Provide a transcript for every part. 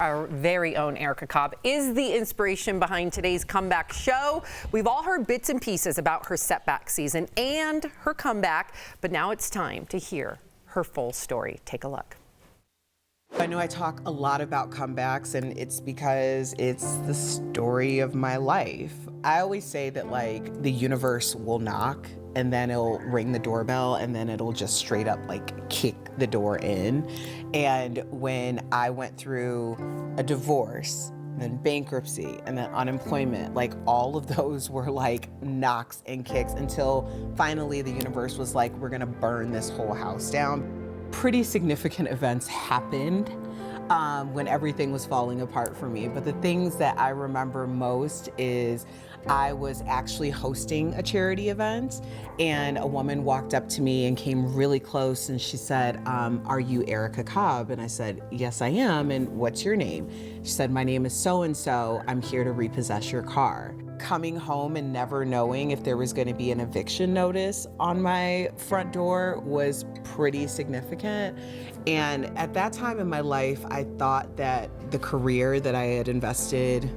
Our very own Erica Cobb is the inspiration behind today's comeback show. We've all heard bits and pieces about her setback season and her comeback, but now it's time to hear her full story. Take a look. I know I talk a lot about comebacks, and it's because it's the story of my life. I always say that, like, the universe will knock and then it'll ring the doorbell and then it'll just straight up like kick the door in. And when I went through a divorce, then bankruptcy, and then unemployment, like all of those were like knocks and kicks until finally the universe was like, we're gonna burn this whole house down. Pretty significant events happened when everything was falling apart for me. But the things that I remember most is I was actually hosting a charity event, and a woman walked up to me and came really close, and she said, are you Erica Cobb? And I said, yes, I am. And what's your name? She said, my name is so-and-so. I'm here to repossess your car. Coming home and never knowing if there was going to be an eviction notice on my front door was pretty significant. And at that time in my life, I thought that the career that I had invested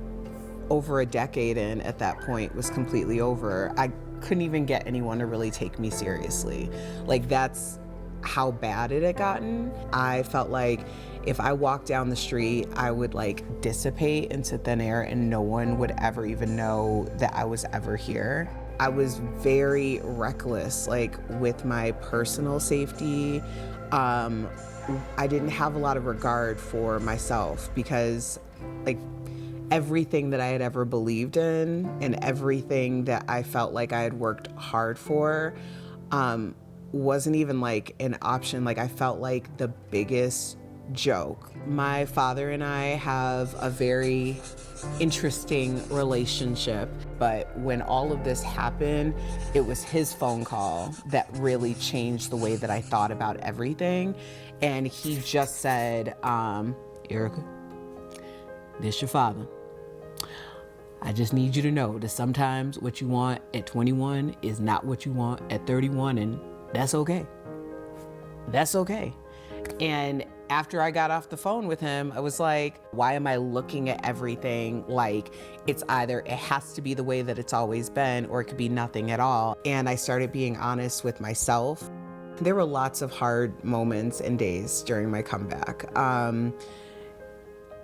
over a decade in at that point was completely over. I couldn't even get anyone to really take me seriously. Like, that's how bad it had gotten. I felt like if I walked down the street, I would like dissipate into thin air and no one would ever even know that I was ever here. I was very reckless, like with my personal safety. I didn't have a lot of regard for myself because like everything that I had ever believed in and everything that I felt like I had worked hard for wasn't even like an option. Like I felt like the biggest joke. My father and I have a very interesting relationship, but when all of this happened, it was his phone call that really changed the way that I thought about everything. And he just said, Erica, this your father. I just need you to know that sometimes what you want at 21 is not what you want at 31, and that's okay. That's okay. And after I got off the phone with him, I was like, why am I looking at everything like it's either it has to be the way that it's always been or it could be nothing at all? And I started being honest with myself. There were lots of hard moments and days during my comeback.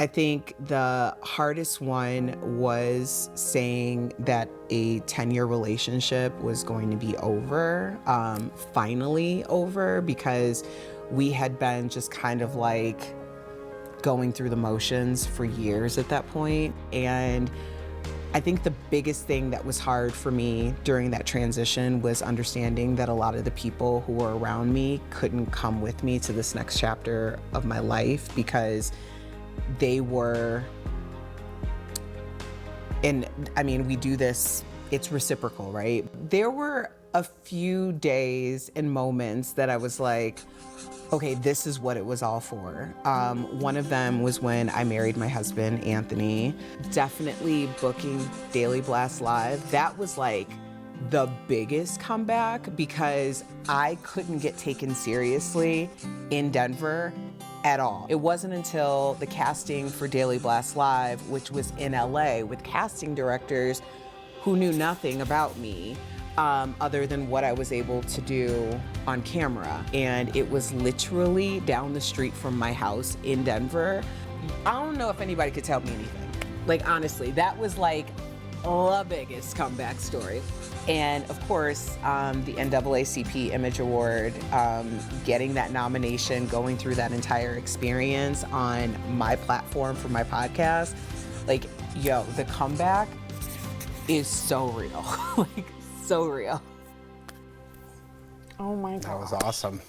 I think the hardest one was saying that a 10-year relationship was going to be over, finally over, because we had been just kind of like going through the motions for years at that point. And I think the biggest thing that was hard for me during that transition was understanding that a lot of the people who were around me couldn't come with me to this next chapter of my life because they were, and I mean, we do this, it's reciprocal, right? There were a few days and moments that I was like, okay, this is what it was all for. One of them was when I married my husband, Anthony. Definitely booking Daily Blast Live. That was like the biggest comeback because I couldn't get taken seriously in Denver at all. It wasn't until the casting for Daily Blast Live, which was in LA with casting directors who knew nothing about me, other than what I was able to do on camera. And it was literally down the street from my house in Denver. I don't know if anybody could tell me anything. Like, honestly, that was like the biggest comeback story. And of course, the NAACP Image Award, getting that nomination, going through that entire experience on my platform for my podcast, like, yo, the comeback is so real. Like, so real. Oh my God. That was awesome.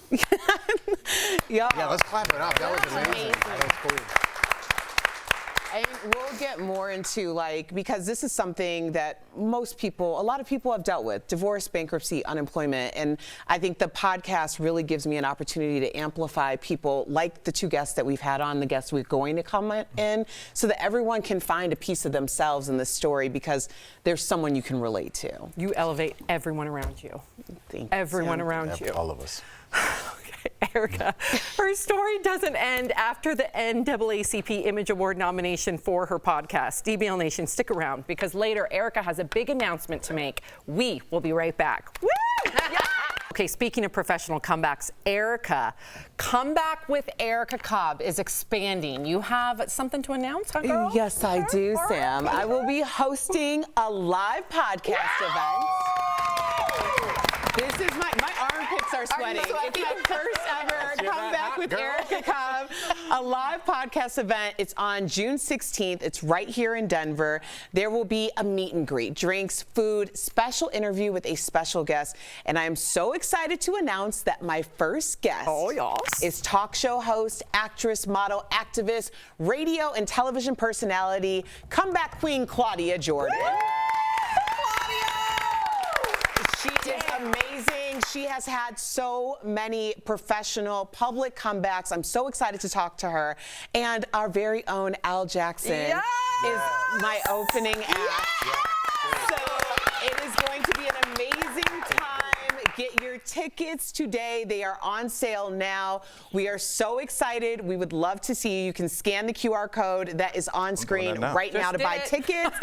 Yeah, let's clap it up. That was amazing. That was cool. And we'll get more into, like, because this is something that a lot of people have dealt with: divorce, bankruptcy, unemployment. And I think the podcast really gives me an opportunity to amplify people like the two guests that we've had on, the guests we're going to come in, so that everyone can find a piece of themselves in this story because there's someone you can relate to. you elevate everyone around you. Thank you. Everyone around you. All of us. Okay. Erica, her story doesn't end after the NAACP Image Award nomination for her podcast. DBL Nation, stick around because later Erica has a big announcement to make. We will be right back. Woo! Yeah! Okay, speaking of professional comebacks, Erica, Comeback with Erica Cobb is expanding. You have something to announce, huh, girl? Yes, I do, Sam. I will be hosting a live podcast event. This is my armpits are sweating. It's my first ever Comeback with Erica Cobb, a live podcast event. It's on June 16th. It's right here in Denver. There will be a meet and greet, drinks, food, special interview with a special guest. And I am so excited to announce that my first guest is talk show host, actress, model, activist, radio and television personality, comeback queen Claudia Jordan. She is amazing. She has had so many professional public comebacks. I'm so excited to talk to her. And our very own Al Jackson is my opening act. So it is going to be an amazing time. Get your tickets today. They are on sale now. We are so excited. We would love to see you. You can scan the QR code that is on screen right now to buy tickets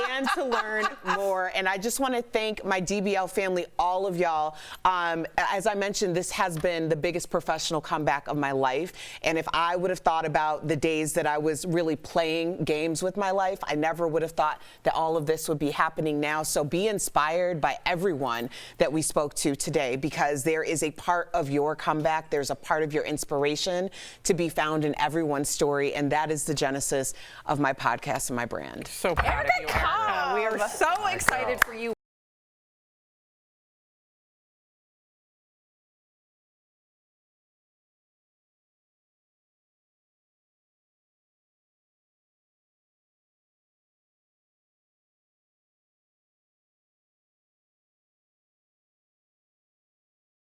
and to learn more. And I just want to thank my DBL family, all of y'all. As I mentioned, this has been the biggest professional comeback of my life. And if I would have thought about the days that I was really playing games with my life, I never would have thought that all of this would be happening now. So be inspired by everyone that we spoke to today, because there is a part of your comeback, there's a part of your inspiration to be found in everyone's story, and that is the genesis of my podcast and my brand. So proud of you, Erica. We are so excited for you.